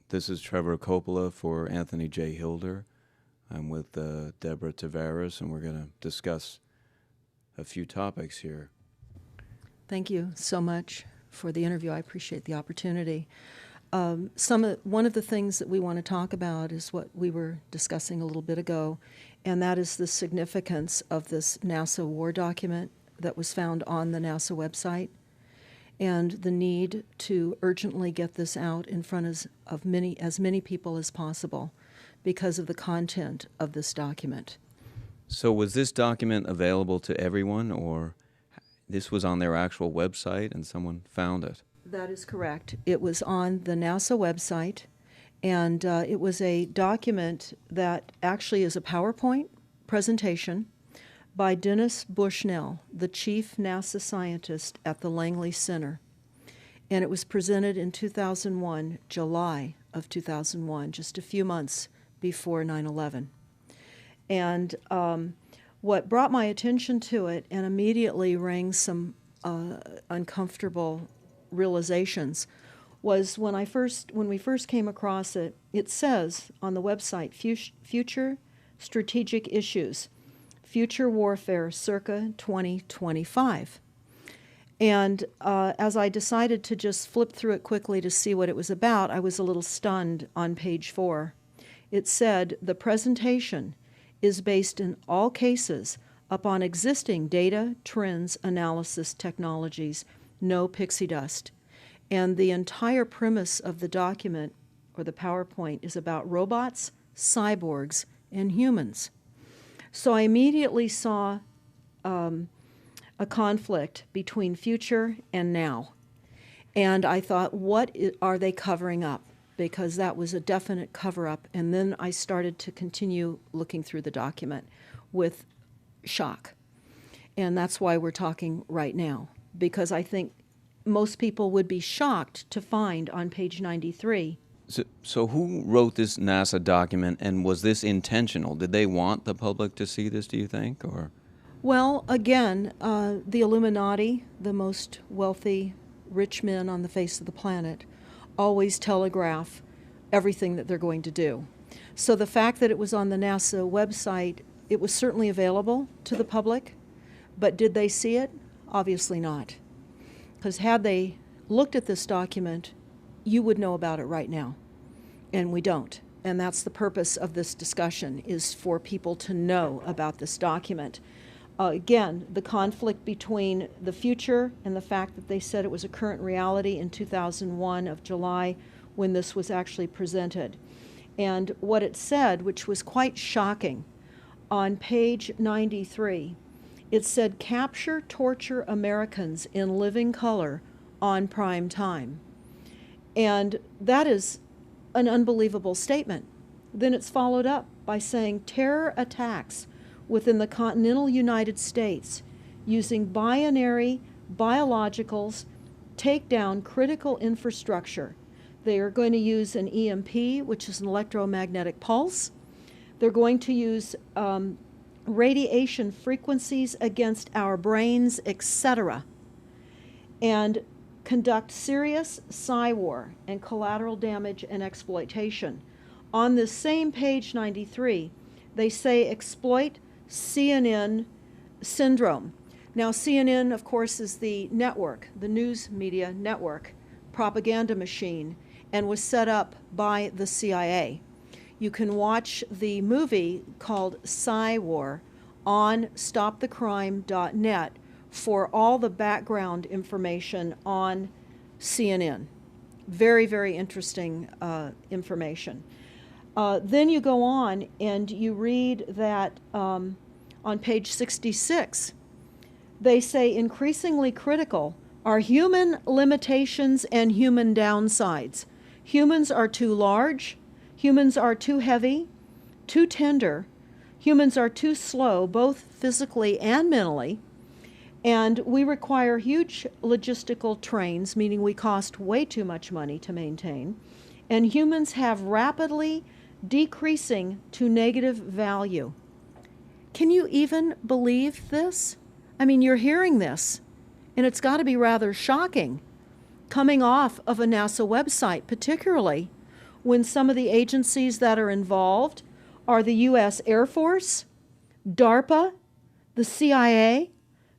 This is Trevor Coppola for Anthony J. Hilder. I'm with Deborah Tavares, and we're going to discuss a few topics here. Thank you so much for the interview. I appreciate the opportunity. One of the things that we want to talk about is what we were discussing a little bit ago, and that is the significance of this NASA war document that was found on the NASA website, and the need to urgently get this out in front of as many people as possible because of the content of this document. So was this document available to everyone, or this was on their actual website and someone found it? That is correct. It was on the NASA website, and it was a document that actually is a PowerPoint presentation by Dennis Bushnell, the chief NASA scientist at the Langley Center. And it was presented in 2001, July of 2001, just a few months before 9/11. And what brought my attention to it and immediately rang some uncomfortable realizations was when we first came across it. It says on the website, Future Strategic Issues, Future Warfare circa 2025. And as I decided to just flip through it quickly to see what it was about, I was a little stunned on page 4. It said, the presentation is based in all cases upon existing data, trends, analysis technologies, no pixie dust. And the entire premise of the document, or the PowerPoint, is about robots, cyborgs, and humans. So I immediately saw a conflict between future and now. And I thought, what are they covering up? Because that was a definite cover-up. And then I started to continue looking through the document with shock. And that's why we're talking right now, because I think most people would be shocked to find on page 93. So who wrote this NASA document, and was this intentional? Did they want the public to see this, do you think? Or? Well, again, the Illuminati, the most wealthy, rich men on the face of the planet, always telegraph everything that they're going to do. So the fact that it was on the NASA website, it was certainly available to the public, but did they see it? Obviously not. Because had they looked at this document, you would know about it right now, and we don't. And that's the purpose of this discussion, is for people to know about this document. Again, the conflict between the future and the fact that they said it was a current reality in 2001 of July when this was actually presented. And what it said, which was quite shocking, on page 93, it said, capture, torture Americans in living color on prime time. And that is an unbelievable statement. Then it's followed up by saying terror attacks within the continental United States using binary biologicals take down critical infrastructure. They are going to use an EMP, which is an electromagnetic pulse. They're going to use radiation frequencies against our brains, etc., and conduct serious psy-war and collateral damage and exploitation. On this same page 93, they say exploit CNN syndrome. Now, CNN, of course, is the network, the news media network, propaganda machine, and was set up by the CIA. You can watch the movie called Psy-War on stopthecrime.net for all the background information on CNN. Very, very interesting information. Then you go on and you read that on page 66, they say increasingly critical are human limitations and human downsides. Humans are too large, humans are too heavy, too tender, humans are too slow, both physically and mentally, and we require huge logistical trains, meaning we cost way too much money to maintain, and humans have rapidly decreasing to negative value. Can you even believe this? I mean, you're hearing this, and it's got to be rather shocking coming off of a NASA website, particularly when some of the agencies that are involved are the U.S. Air Force, DARPA, the CIA,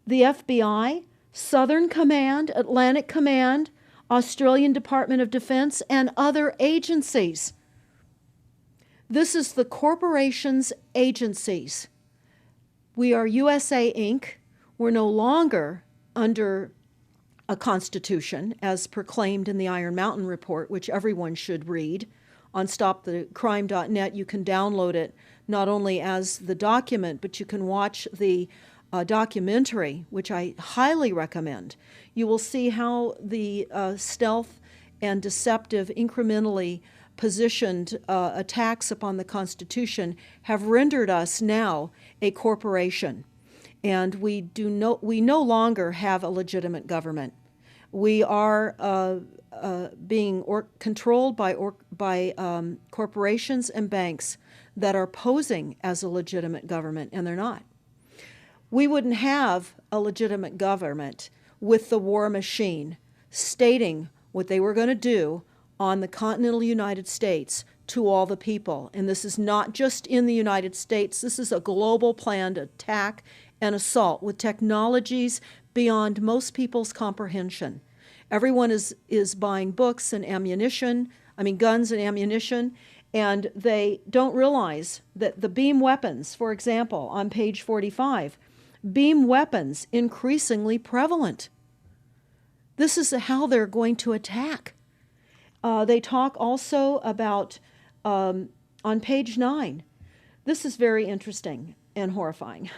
the FBI, Southern Command, Atlantic Command, Australian Department of Defense, and other agencies. This is the corporation's agencies. We are USA Inc. We're no longer under a constitution as proclaimed in the Iron Mountain Report, which everyone should read. On stopthecrime.net, you can download it not only as the document, but you can watch the documentary, which I highly recommend. You will see how the stealth and deceptive, incrementally positioned attacks upon the Constitution have rendered us now a corporation. And we no longer have a legitimate government. We are being controlled by corporations and banks that are posing as a legitimate government, and they're not. We wouldn't have a legitimate government with the war machine stating what they were going to do on the continental United States to all the people. And this is not just in the United States. This is a global planned attack and assault with technologies beyond most people's comprehension. Everyone is buying books and guns and ammunition, and they don't realize that the beam weapons, for example, on page 45, beam weapons increasingly prevalent. This is how they're going to attack. They talk also about, on page 9, this is very interesting and horrifying.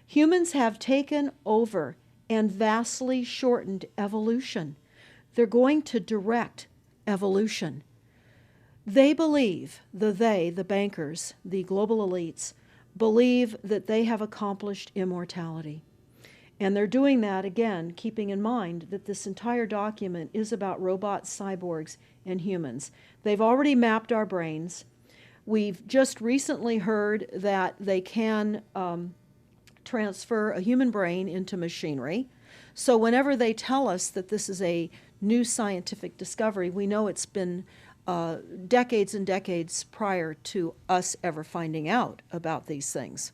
Humans have taken over and vastly shortened evolution. They're going to direct evolution. They believe, the bankers, the global elites, believe that they have accomplished immortality. And they're doing that, again, keeping in mind that this entire document is about robots, cyborgs, and humans. They've already mapped our brains. We've just recently heard that they can transfer a human brain into machinery. So whenever they tell us that this is a new scientific discovery, we know it's been decades and decades prior to us ever finding out about these things.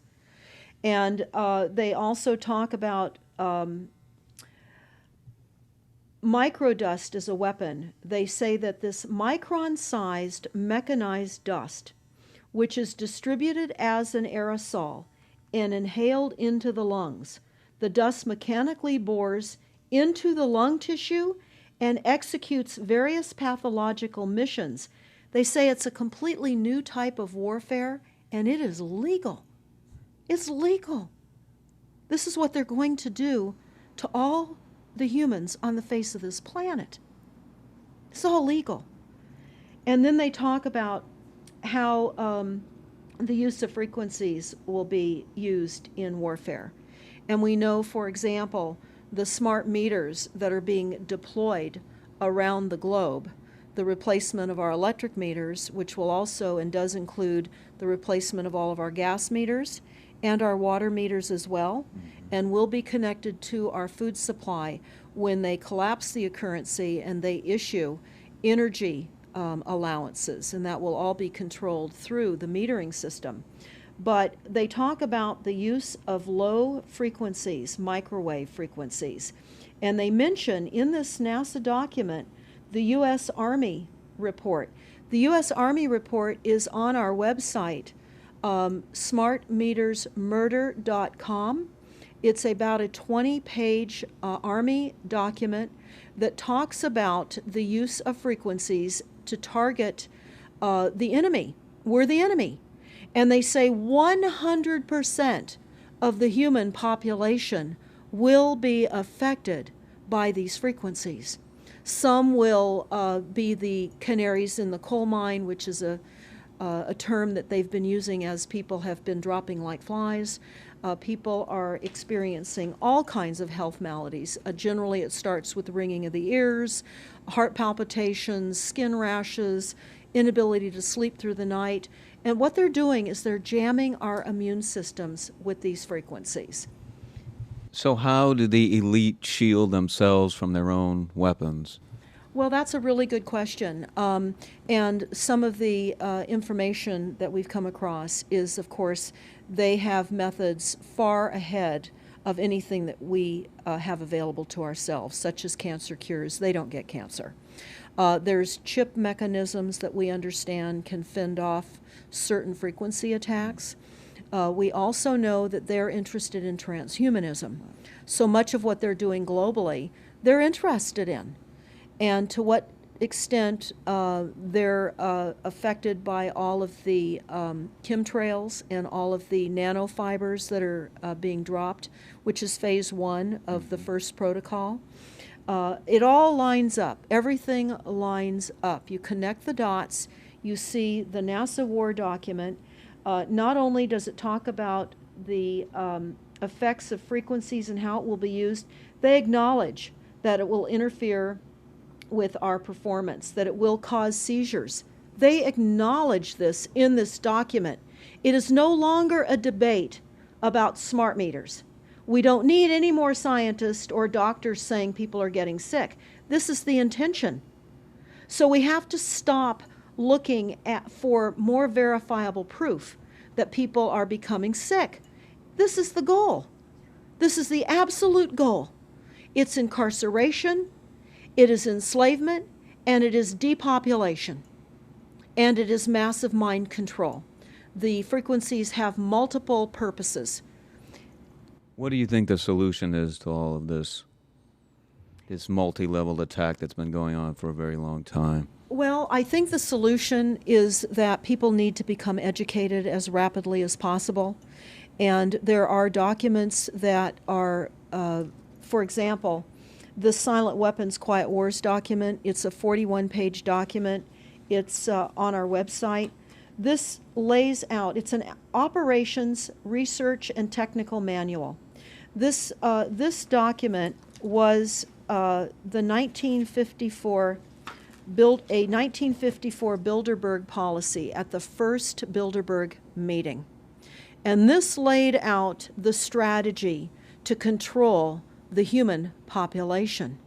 And they also talk about microdust as a weapon. They say that this micron-sized mechanized dust, which is distributed as an aerosol and inhaled into the lungs, the dust mechanically bores into the lung tissue and executes various pathological missions. They say it's a completely new type of warfare, and it is legal. It's legal. This is what they're going to do to all the humans on the face of this planet. It's all legal. And then they talk about how the use of frequencies will be used in warfare. And we know, for example, the smart meters that are being deployed around the globe, the replacement of our electric meters, which will also and does include the replacement of all of our gas meters and our water meters as well, and will be connected to our food supply when they collapse the currency and they issue energy allowances, and that will all be controlled through the metering system. But they talk about the use of low frequencies, microwave frequencies, and they mention in this NASA document the U.S. Army report. The U.S. Army report is on our website, smartmetersmurder.com. It's about a 20-page Army document that talks about the use of frequencies to target the enemy. We're the enemy. And they say 100% of the human population will be affected by these frequencies. Some will be the canaries in the coal mine, which is a term that they've been using as people have been dropping like flies. People are experiencing all kinds of health maladies. Generally, it starts with the ringing of the ears, heart palpitations, skin rashes, inability to sleep through the night. And what they're doing is they're jamming our immune systems with these frequencies. So how do the elite shield themselves from their own weapons? Well, that's a really good question. And some of the information that we've come across is, of course, they have methods far ahead of anything that we have available to ourselves, such as cancer cures. They don't get cancer. There's chip mechanisms that we understand can fend off certain frequency attacks. We also know that they're interested in transhumanism. So much of what they're doing globally, they're interested in. And to what extent they're affected by all of the chemtrails and all of the nanofibers that are being dropped, which is phase 1 of the first protocol. It all lines up. Everything lines up. You connect the dots. You see the NASA war document. Not only does it talk about the effects of frequencies and how it will be used, they acknowledge that it will interfere with our performance, that it will cause seizures. They acknowledge this in this document. It is no longer a debate about smart meters. We don't need any more scientists or doctors saying people are getting sick. This is the intention. So we have to stop looking for more verifiable proof that people are becoming sick. This is the goal. This is the absolute goal. It's incarceration, it is enslavement, and it is depopulation, and it is massive mind control. The frequencies have multiple purposes. What do you think the solution is to all of this multi-level attack that's been going on for a very long time? Well, I think the solution is that people need to become educated as rapidly as possible. And there are documents that are, for example, the Silent Weapons Quiet Wars document. It's a 41-page document. It's on our website. This lays out, it's an operations, research, and technical manual. This document was the 1954 Bilderberg policy at the first Bilderberg meeting. And this laid out the strategy to control the human population.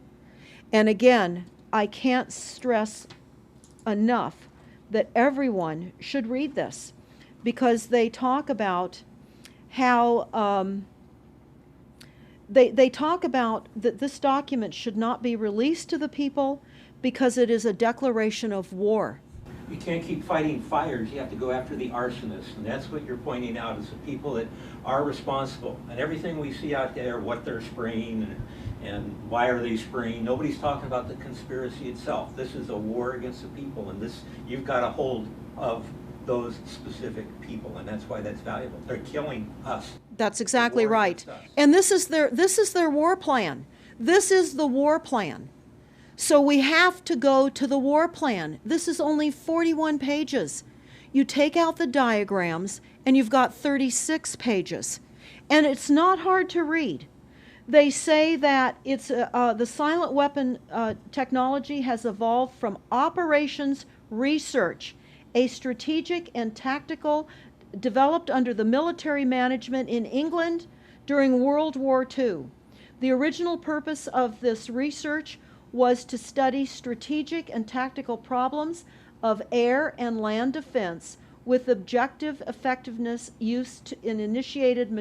And again, I can't stress enough that everyone should read this, because they talk about how they talk about that this document should not be released to the people because it is a declaration of war. You can't keep fighting fires. You have to go after the arsonists, and that's what you're pointing out, is the people that are responsible. And everything we see out there, what they're spraying and why are they spraying, nobody's talking about the conspiracy itself. This is a war against the people, and this, you've got a hold of those specific people, and that's why that's valuable. They're killing us. That's exactly right. And this is their war plan. This is the war plan. So we have to go to the war plan. This is only 41 pages. You take out the diagrams and you've got 36 pages. And it's not hard to read. They say that it's the silent weapon technology has evolved from operations research, a strategic and tactical developed under the military management in England during World War II. The original purpose of this research was to study strategic and tactical problems of air and land defense with objective effectiveness used in initiated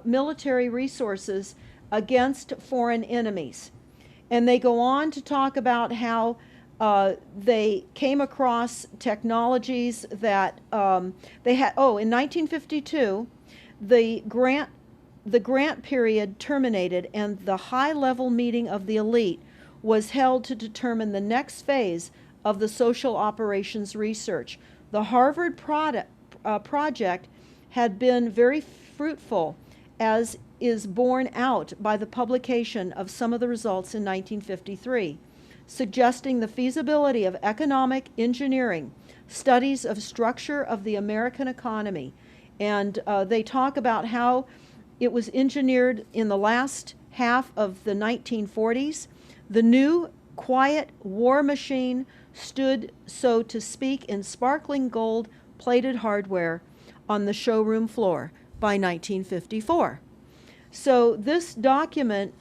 military resources against foreign enemies. And they go on to talk about how they came across technologies that they had. Oh, in 1952, the grant period terminated and the high-level meeting of the elite was held to determine the next phase of the social operations research. The Harvard project had been very fruitful, as is borne out by the publication of some of the results in 1953, suggesting the feasibility of economic engineering, studies of structure of the American economy. And they talk about how it was engineered in the last half of the 1940s. The new quiet war machine stood, so to speak, in sparkling gold-plated hardware on the showroom floor by 1954. So this document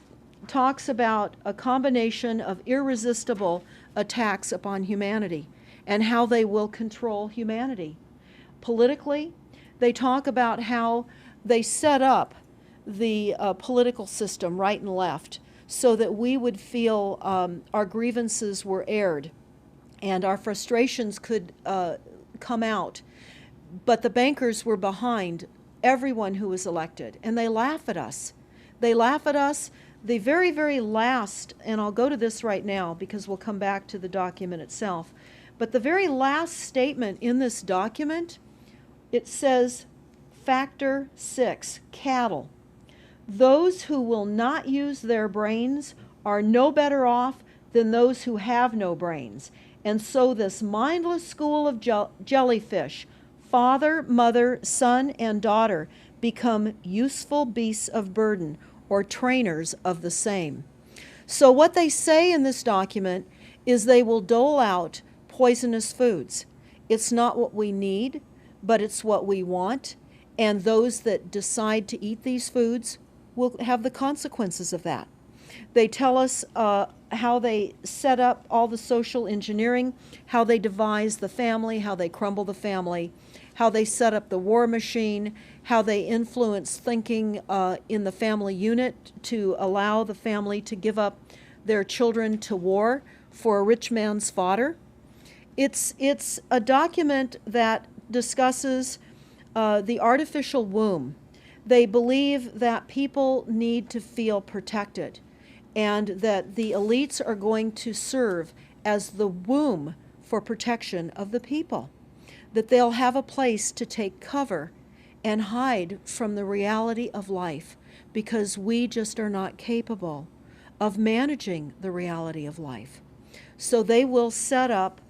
talks about a combination of irresistible attacks upon humanity and how they will control humanity. Politically, they talk about how they set up the political system right and left so that we would feel our grievances were aired and our frustrations could come out. But the bankers were behind everyone who was elected, and they laugh at us. They laugh at us. The very, very last, and I'll go to this right now because we'll come back to the document itself, but the very last statement in this document, it says, Factor 6, cattle. Those who will not use their brains are no better off than those who have no brains. And so this mindless school of jellyfish, father, mother, son, and daughter, become useful beasts of burden, or trainers of the same. So what they say in this document is they will dole out poisonous foods. It's not what we need, but it's what we want, and those that decide to eat these foods will have the consequences of that. They tell us how they set up all the social engineering, how they devise the family, how they crumble the family, how they set up the war machine, how they influence thinking in the family unit to allow the family to give up their children to war for a rich man's fodder. It's a document that discusses the artificial womb. They believe that people need to feel protected and that the elites are going to serve as the womb for protection of the people, that they'll have a place to take cover and hide from the reality of life because we just are not capable of managing the reality of life. So they will set up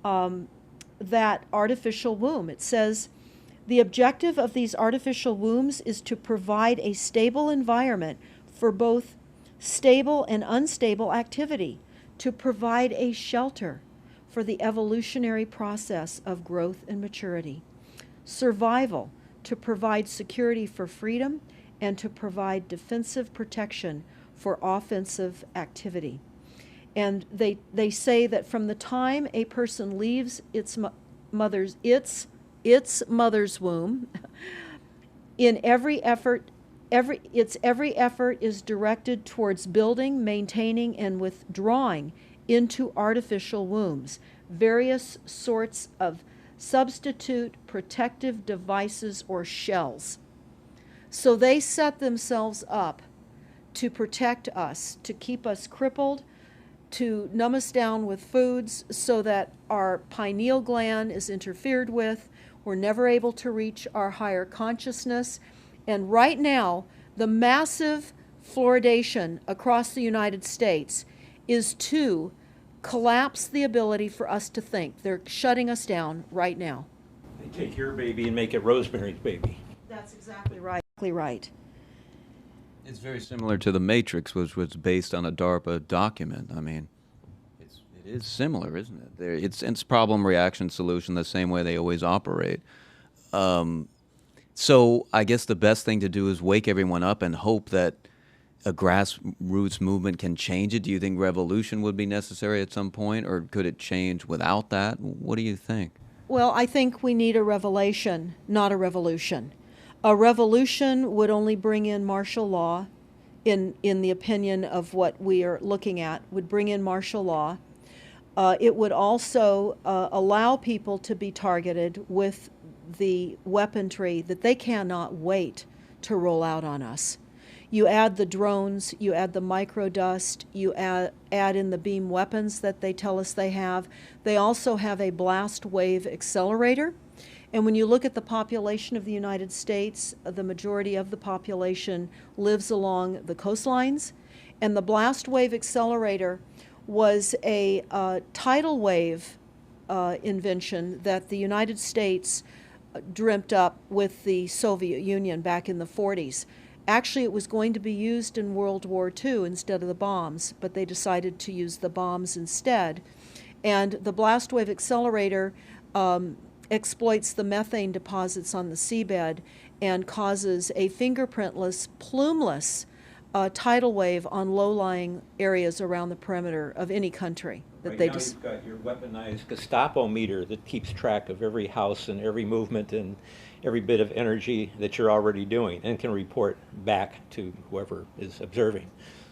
that artificial womb. It says, the objective of these artificial wombs is to provide a stable environment for both stable and unstable activity, to provide a shelter for the evolutionary process of growth and maturity, survival, to provide security for freedom, and to provide defensive protection for offensive activity. And they say that from the time a person leaves its mother's womb, in every effort is directed towards building, maintaining, and withdrawing into artificial wombs various sorts of substitute protective devices or shells. So they set themselves up to protect us, to keep us crippled, to numb us down with foods so that our pineal gland is interfered with. We're never able to reach our higher consciousness. And right now, the massive fluoridation across the United States is to collapse the ability for us to think. They're shutting us down right now. They take your baby and make it Rosemary's Baby. That's exactly right. Exactly right. It's very similar to The Matrix, which was based on a DARPA document. I mean, it is similar, isn't it? It's problem, reaction, solution, the same way they always operate. So I guess the best thing to do is wake everyone up and hope that a grassroots movement can change it. Do you think revolution would be necessary at some point, or could it change without that? What do you think? Well, I think we need a revelation, not a revolution. A revolution would only bring in martial law, in the opinion of what we are looking at, would bring in martial law. It would also allow people to be targeted with the weaponry that they cannot wait to roll out on us. You add the drones, you add the microdust, you add in the beam weapons that they tell us they have. They also have a blast wave accelerator. And when you look at the population of the United States, the majority of the population lives along the coastlines. And the blast wave accelerator was a tidal wave invention that the United States dreamt up with the Soviet Union back in the 40s. Actually, it was going to be used in World War II instead of the bombs, but they decided to use the bombs instead. And the blast wave accelerator exploits the methane deposits on the seabed and causes a fingerprintless, plumeless tidal wave on low-lying areas around the perimeter of any country that Right they now, just. you've got your weaponized Gestapo meter that keeps track of every house and every movement and every bit of energy that you're already doing and can report back to whoever is observing.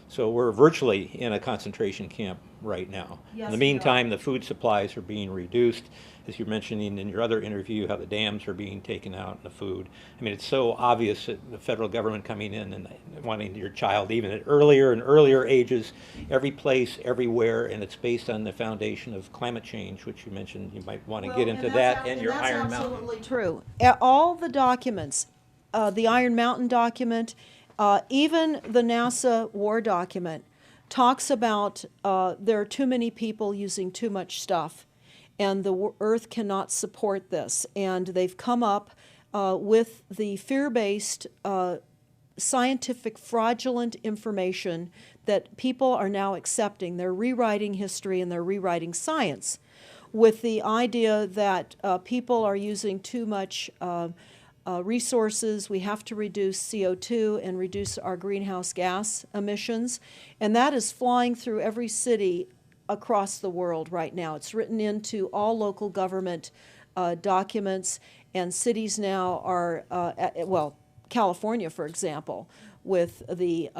So we're virtually in a concentration camp right now. Yes, In the we are. meantime, the food supplies are being reduced, as you're mentioning in your other interview, how the dams are being taken out and the food. I mean, it's so obvious that the federal government coming in and wanting your child even at earlier and earlier ages, every place, everywhere, and it's based on the foundation of climate change, which you mentioned. You might want to get into that and your Iron That's Mountain. absolutely true. All the documents, the Iron Mountain document, even the NASA war document, talks about there are too many people using too much stuff, and the Earth cannot support this. And they've come up with the fear-based, scientific, fraudulent information that people are now accepting. They're rewriting history and they're rewriting science with the idea that people are using too much resources. We have to reduce CO2 and reduce our greenhouse gas emissions. And that is flying through every city across the world right now. It's written into all local government documents, and cities now are, well, California, for example, with the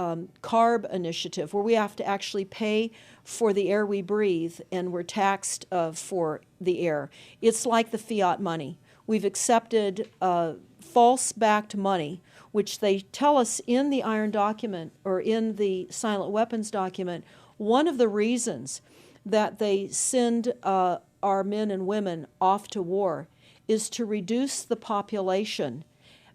CARB initiative, where we have to actually pay for the air we breathe, and we're taxed for the air. It's like the fiat money. We've accepted false-backed money, which they tell us in the Iron document, or in the Silent Weapons document, one of the reasons that they send our men and women off to war is to reduce the population,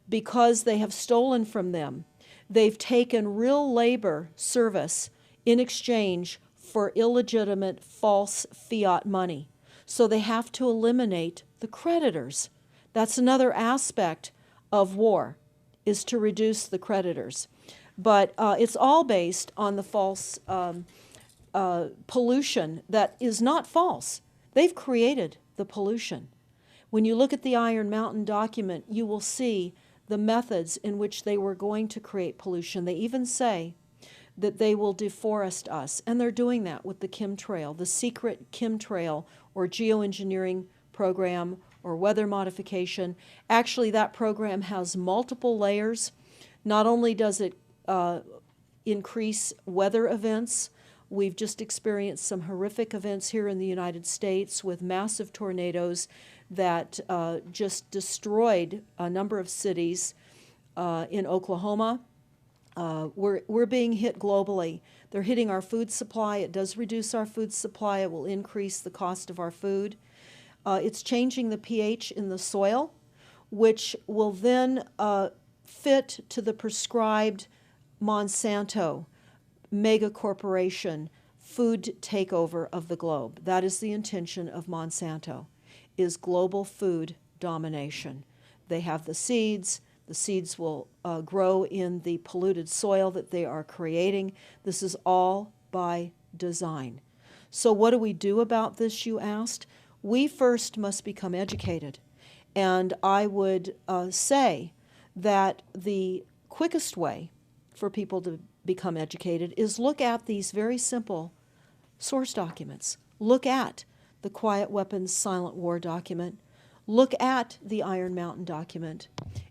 because they have stolen from them. They've taken real labor service in exchange for illegitimate, false fiat money. So they have to eliminate the creditors. That's another aspect of war, is to reduce the creditors. But it's all based on the false pollution that is not false. They've created the pollution. When you look at the Iron Mountain document, you will see the methods in which they were going to create pollution. They even say that they will deforest us, and they're doing that with the chemtrail, the secret chemtrail or geoengineering program or weather modification. Actually, that program has multiple layers. Not only does it increase weather events, we've just experienced some horrific events here in the United States with massive tornadoes that just destroyed a number of cities in Oklahoma. We're being hit globally. They're hitting our food supply. It does reduce our food supply. It will increase the cost of our food. It's changing the pH in the soil, which will then fit to the prescribed Monsanto mega corporation food takeover of the globe. That is the intention of Monsanto, is global food domination. They have the seeds. The seeds will grow in the polluted soil that they are creating. This is all by design. So what do we do about this, you asked? We first must become educated. And I would say that the quickest way for people to become educated is look at these very simple source documents. Look at the Quiet Weapons Silent War document. Look at the Iron Mountain document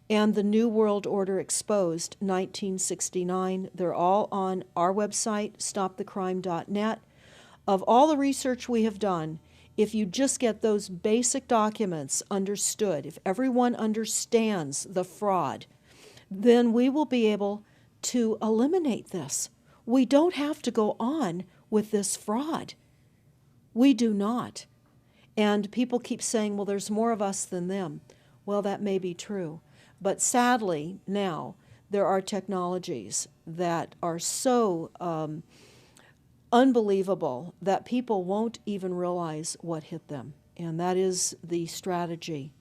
and the New World Order Exposed 1969. They're all on our website, stopthecrime.net. Of all the research we have done, if you just get those basic documents understood, if everyone understands the fraud, then we will be able to eliminate this. We don't have to go on with this fraud. We do not. And people keep saying, well, there's more of us than them. Well, that may be true. But sadly, now, there are technologies that are so unbelievable that people won't even realize what hit them. And that is the strategy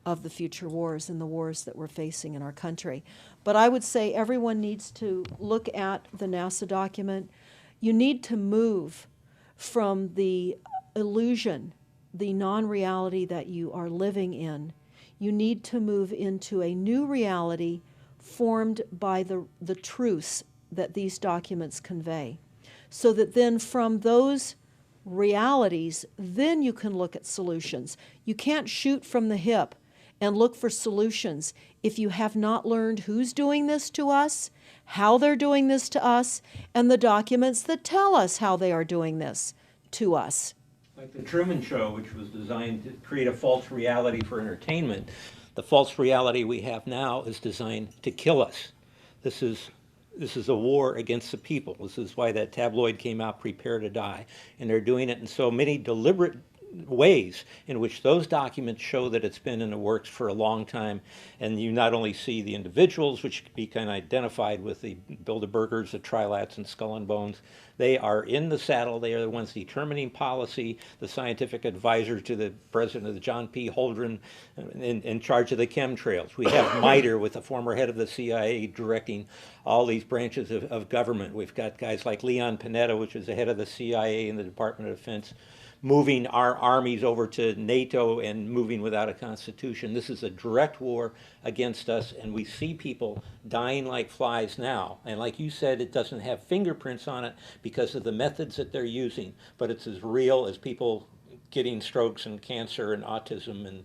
of the future wars and the wars that we're facing in our country. But I would say everyone needs to look at the NASA document. You need to move from the illusion, the non-reality that you are living in. You need to move into a new reality formed by the truths that these documents convey. So that then from those realities, then you can look at solutions. You can't shoot from the hip and look for solutions if you have not learned who's doing this to us, how they're doing this to us, and the documents that tell us how they are doing this to us. Like the Truman Show, which was designed to create a false reality for entertainment, the false reality we have now is designed to kill us. This is a war against the people. This is why that tabloid came out, Prepare to Die. And they're doing it in so many deliberate ways in which those documents show that it's been in the works for a long time. And you not only see the individuals, which can be kind of identified with the Bilderbergers, the Trilats, and Skull and Bones. They are in the saddle. They are the ones determining policy, the scientific advisors to the president of the John P. Holdren in charge of the chemtrails. We have MITRE with the former head of the CIA directing all these branches of government. We've got guys like Leon Panetta, which is the head of the CIA and the Department of Defense, moving our armies over to NATO and moving without a constitution. This is a direct war against us, and we see people dying like flies now. And like you said, it doesn't have fingerprints on it because of the methods that they're using, but it's as real as people getting strokes and cancer and autism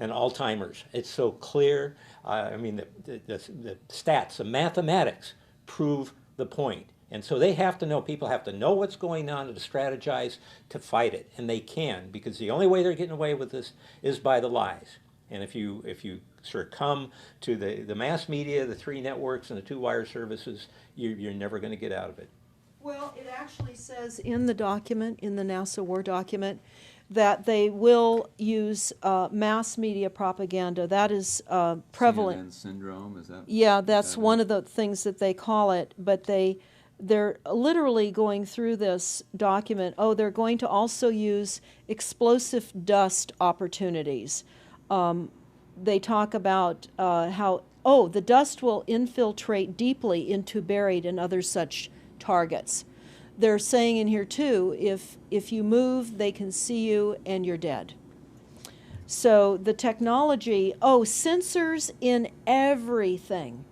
and Alzheimer's. It's so clear. I mean, the stats, the mathematics prove the point. And so they have to know, people have to know what's going on and to strategize to fight it. And they can, because the only way they're getting away with this is by the lies. And if you succumb to the mass media, the 3 networks, and the 2 wire services, you're never going to get out of it. Well, it actually says in the document, in the NASA war document, that they will use mass media propaganda. That is prevalent. CNN syndrome, is that? Yeah, that's one of the things that they call it. But they're literally going through this document. Oh, they're going to also use explosive dust opportunities. They talk about how, the dust will infiltrate deeply into buried and other such targets. They're saying in here too, if you move, they can see you and you're dead. So the technology, sensors in everything.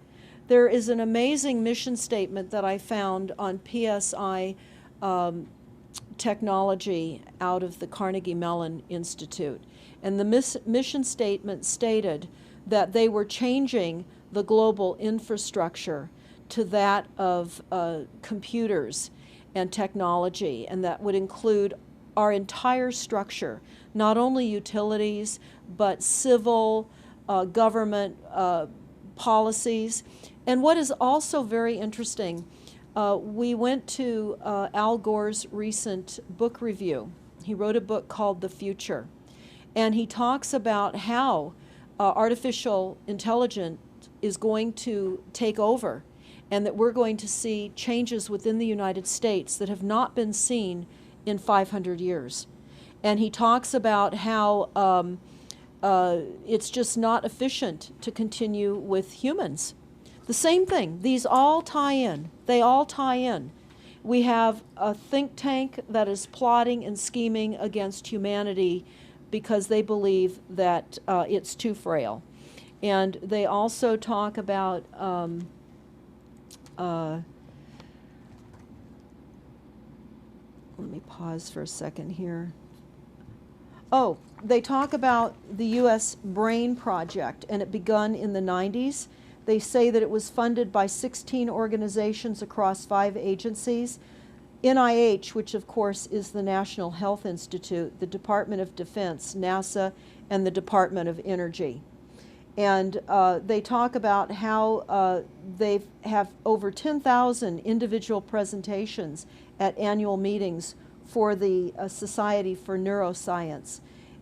There is an amazing mission statement that I found on PSI technology out of the Carnegie Mellon Institute. And the mission statement stated that they were changing the global infrastructure to that of computers and technology, and that would include our entire structure, not only utilities, but civil, government policies. And what is also very interesting, we went to Al Gore's recent book review. He wrote a book called The Future, and he talks about how artificial intelligence is going to take over, and that we're going to see changes within the United States that have not been seen in 500 years. And he talks about how it's just not efficient to continue with humans. The same thing. These all tie in. They all tie in. We have a think tank that is plotting and scheming against humanity because they believe that it's too frail. And they also talk about let me pause for a second here. They talk about the U.S. Brain Project, and it begun in the 90s. They say that it was funded by 16 organizations across 5 agencies. NIH, which of course is the National Health Institute, the Department of Defense, NASA, and the Department of Energy. And they talk about how they have over 10,000 individual presentations at annual meetings for the Society for Neuroscience.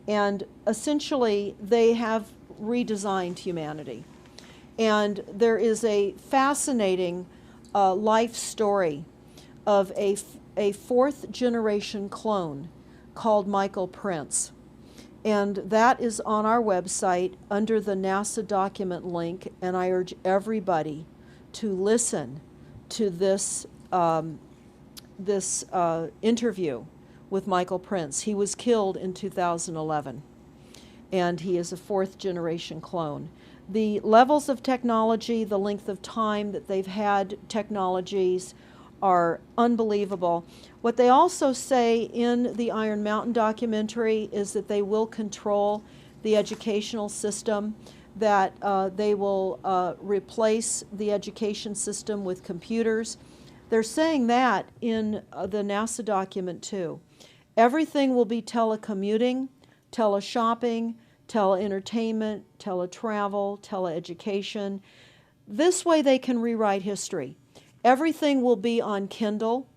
And essentially, they have redesigned humanity. And there is a fascinating life story of a 4th generation clone called Michael Prince. And that is on our website under the NASA document link, and I urge everybody to listen to this interview with Michael Prince. He was killed in 2011. and he is a fourth-generation clone. The levels of technology, the length of time that they've had technologies are unbelievable. What they also say in the Iron Mountain documentary is that they will control the educational system, that they will replace the education system with computers. They're saying that in the NASA document too. Everything will be telecommuting, teleshopping, teleentertainment, teletravel, teleeducation. This way they can rewrite history. Everything will be on Kindle,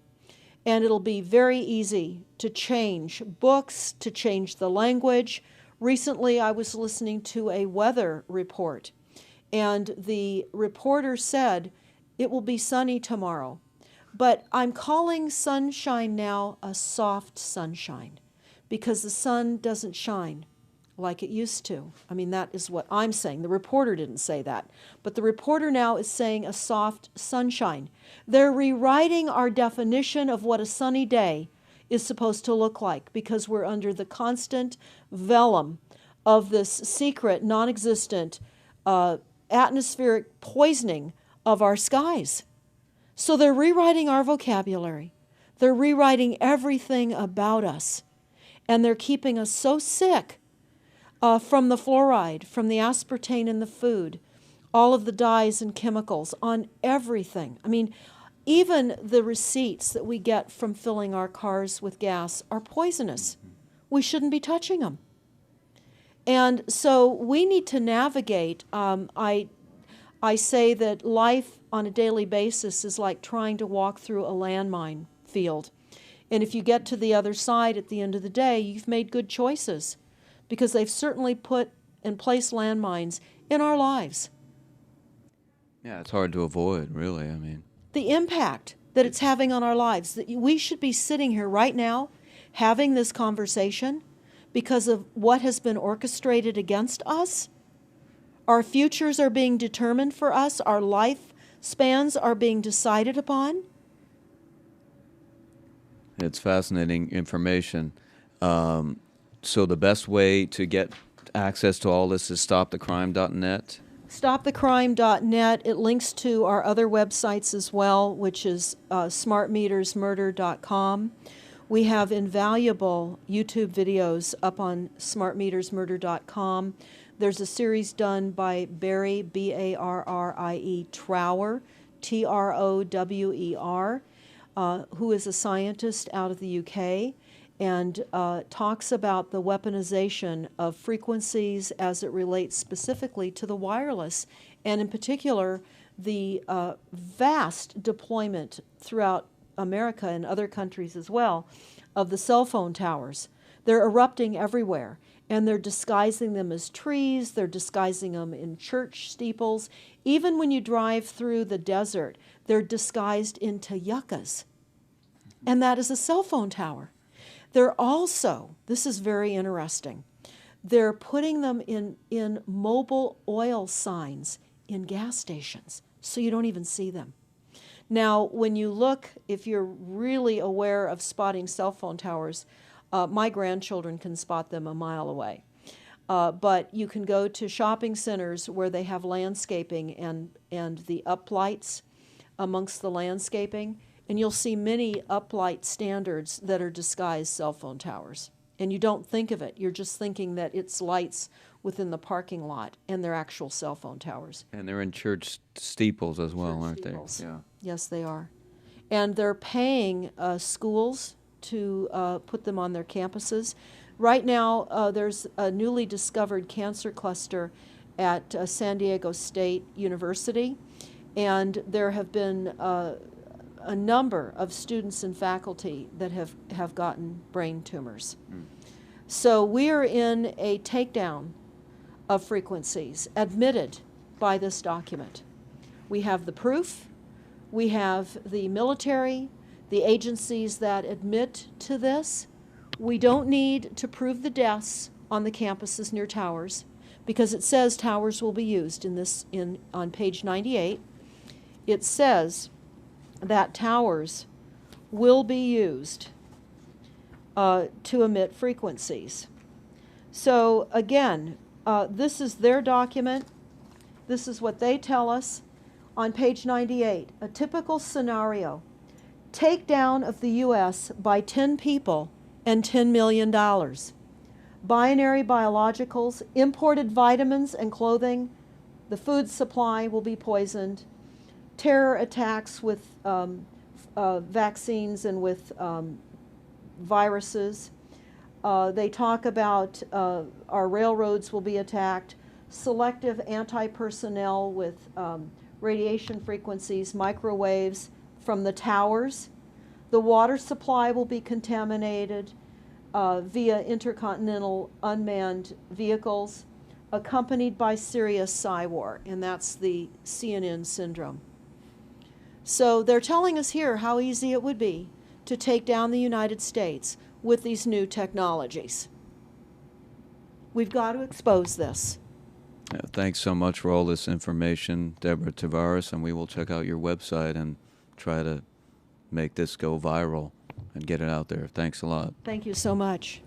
and it'll be very easy to change books, to change the language. Recently, I was listening to a weather report, and the reporter said, it will be sunny tomorrow. But I'm calling sunshine now a soft sunshine, because the sun doesn't shine like it used to. I mean, that is what I'm saying. The reporter didn't say that. But the reporter now is saying a soft sunshine. They're rewriting our definition of what a sunny day is supposed to look like, because we're under the constant vellum of this secret, non-existent atmospheric poisoning of our skies. So they're rewriting our vocabulary. They're rewriting everything about us. And they're keeping us so sick from the fluoride, from the aspartame in the food, all of the dyes and chemicals on everything. I mean, even the receipts that we get from filling our cars with gas are poisonous. We shouldn't be touching them. And so we need to navigate. I say that life on a daily basis is like trying to walk through a landmine field. And if you get to the other side at the end of the day, you've made good choices, because they've certainly put and placed landmines in our lives. Yeah, it's hard to avoid, really. I mean, The impact that it's having on our lives, that we should be sitting here right now having this conversation because of what has been orchestrated against us. Our futures are being determined for us. Our lifespans are being decided upon. it's fascinating information. So the best way to get access to all this is stopthecrime.net. StopTheCrime.net. It links to our other websites as well, which is smartmetersmurder.com. We have invaluable YouTube videos up on smartmetersmurder.com. There's a series done by Barry, B-A-R-R-I-E, Trower, T-R-O-W-E-R, who is a scientist out of the UK, and talks about the weaponization of frequencies as it relates specifically to the wireless, and in particular, the vast deployment throughout America and other countries as well of the cell phone towers. They're erupting everywhere, and they're disguising them as trees, they're disguising them in church steeples. Even when you drive through the desert, they're disguised into yuccas, and that is a cell phone tower. They're also, this is very interesting, they're putting them in mobile oil signs in gas stations, so you don't even see them. Now, when you look, if you're really aware of spotting cell phone towers, my grandchildren can spot them a mile away. But you can go to shopping centers where they have landscaping and the uplights amongst the landscaping, and you'll see many uplight standards that are disguised cell phone towers. And you don't think of it. You're just thinking that it's lights within the parking lot, and they're actual cell phone towers. And they're in church steeples as well, aren't Steeples. they? Yeah. Yes, they are. And they're paying schools to put them on their campuses. Right now, there's a newly discovered cancer cluster at San Diego State University, and there have been a number of students and faculty that have gotten brain tumors. So we are in a takedown of frequencies admitted by this document. We have the proof, we have the military, the agencies that admit to this. We don't need to prove the deaths on the campuses near towers, because it says towers will be used on page 98. It says that towers will be used to emit frequencies. So again, this is their document. This is what they tell us on page 98. A typical scenario: takedown of the U.S. by 10 people and $10 million. Binary biologicals, imported vitamins and clothing, the food supply will be poisoned. Terror attacks with vaccines and with viruses. They talk about our railroads will be attacked. Selective anti-personnel with radiation frequencies, microwaves from the towers. The water supply will be contaminated via intercontinental unmanned vehicles, accompanied by serious psy-war, and that's the CNN syndrome. So they're telling us here how easy it would be to take down the United States with these new technologies. We've got to expose this. Yeah, thanks so much for all this information, Deborah Tavares, and we will check out your website and try to make this go viral and get it out there. Thanks a lot. Thank you so much.